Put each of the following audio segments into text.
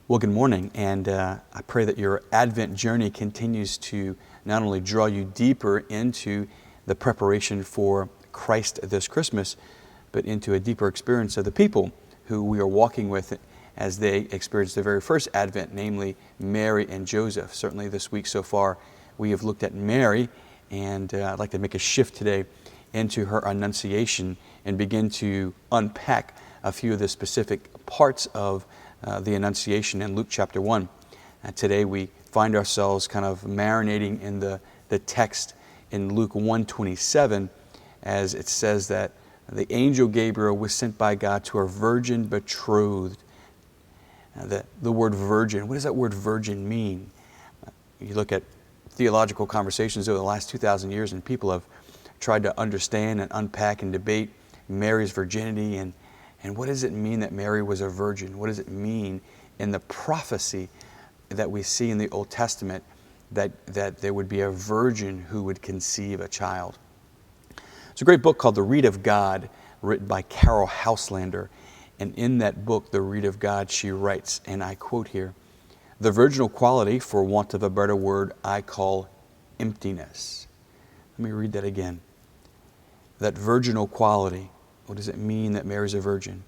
Well, good morning, and I pray that your Advent journey continues to not only draw you deeper into the preparation for Christ this Christmas, but into a deeper experience of the people who we are walking with as they experience the very first Advent, namely Mary and Joseph. Certainly this week so far, we have looked at Mary, and I'd like to make a shift today into her Annunciation and begin to unpack a few of the specific parts of the Annunciation in Luke chapter 1. Today we find ourselves kind of marinating in the text in Luke 1:27, as it says that the angel Gabriel was sent by God to a virgin betrothed. The word virgin, what does that word virgin mean? You look at theological conversations over the last 2,000 years, and people have tried to understand and unpack and debate Mary's virginity and what does it mean that Mary was a virgin? What does it mean in the prophecy that we see in the Old Testament that there would be a virgin who would conceive a child? It's a great book called The Reed of God, written by Carol Houselander. And in that book, The Reed of God, she writes, and I quote here, "The virginal quality, for want of a better word, I call emptiness." Let me read that again. That virginal quality, what does it mean that Mary's a virgin?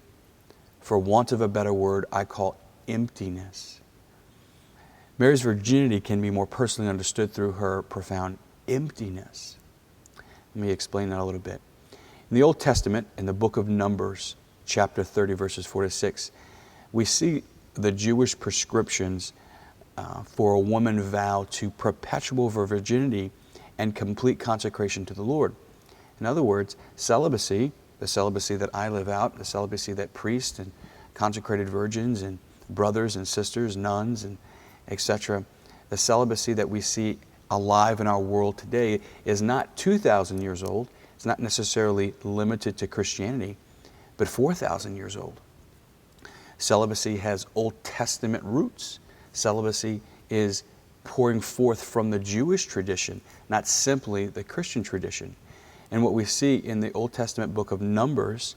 For want of a better word, I call emptiness. Mary's virginity can be more personally understood through her profound emptiness. Let me explain that a little bit. In the Old Testament, in the book of Numbers, chapter 30, verses 4 to 6, we see the Jewish prescriptions for a woman vow to perpetual virginity and complete consecration to the Lord. In other words, celibacy, the celibacy that I live out, the celibacy that priests and consecrated virgins and brothers and sisters, nuns and etc., the celibacy that we see alive in our world today is not 2,000 years old. It's not necessarily limited to Christianity, but 4,000 years old. Celibacy has Old Testament roots. Celibacy is pouring forth from the Jewish tradition, not simply the Christian tradition. And what we see in the Old Testament book of Numbers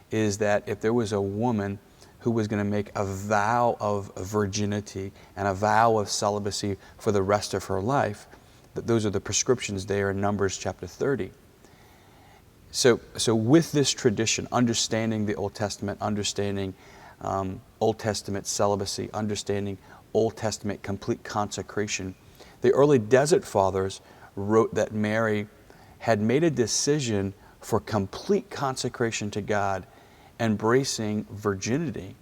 is that if there was a woman who was going to make a vow of virginity and a vow of celibacy for the rest of her life, that those are the prescriptions there in Numbers chapter 30. So with this tradition, understanding the Old Testament, understanding Old Testament celibacy, understanding Old Testament complete consecration, the early Desert Fathers wrote that Mary had made a decision for complete consecration to God, embracing virginity.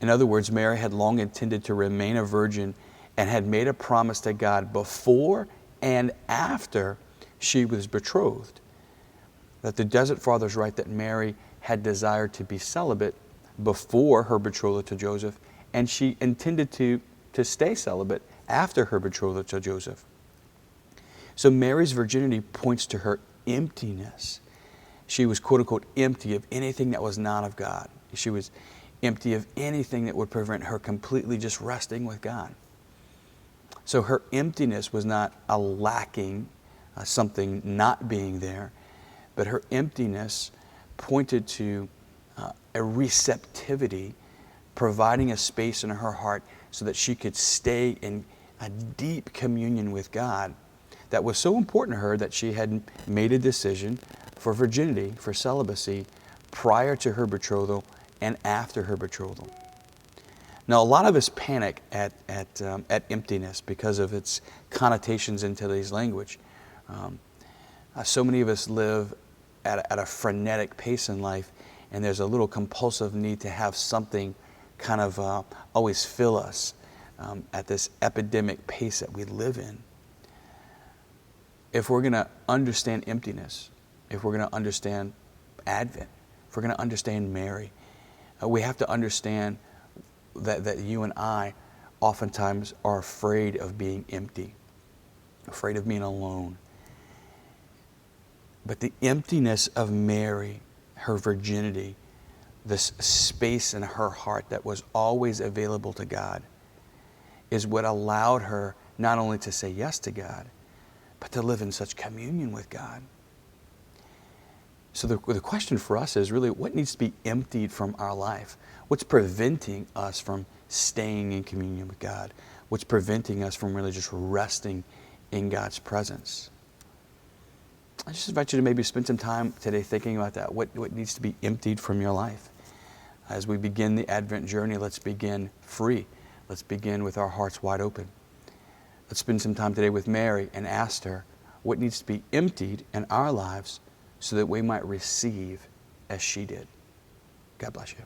In other words, Mary had long intended to remain a virgin and had made a promise to God before and after she was betrothed. That the Desert Fathers write that Mary had desired to be celibate before her betrothal to Joseph, and she intended to stay celibate after her betrothal to Joseph. So Mary's virginity points to her emptiness. She was, quote unquote, empty of anything that was not of God. She was empty of anything that would prevent her completely just resting with God. So her emptiness was not a lacking, something not being there, but her emptiness pointed to a receptivity, providing a space in her heart so that she could stay in a deep communion with God that was so important to her that she had made a decision for virginity, for celibacy, prior to her betrothal and after her betrothal. Now, a lot of us panic at emptiness because of its connotations in today's language. So many of us live at a frenetic pace in life, and there's a little compulsive need to have something kind of always fill us at this epidemic pace that we live in. If we're going to understand emptiness, if we're going to understand Advent, if we're going to understand Mary, we have to understand that you and I oftentimes are afraid of being empty, afraid of being alone. But the emptiness of Mary, her virginity, this space in her heart that was always available to God, is what allowed her not only to say yes to God, but to live in such communion with God. So the question for us is really, what needs to be emptied from our life? What's preventing us from staying in communion with God? What's preventing us from really just resting in God's presence? I just invite you to maybe spend some time today thinking about that. What needs to be emptied from your life? As we begin the Advent journey, let's begin free. Let's begin with our hearts wide open. Let's spend some time today with Mary and ask her what needs to be emptied in our lives so that we might receive as she did. God bless you.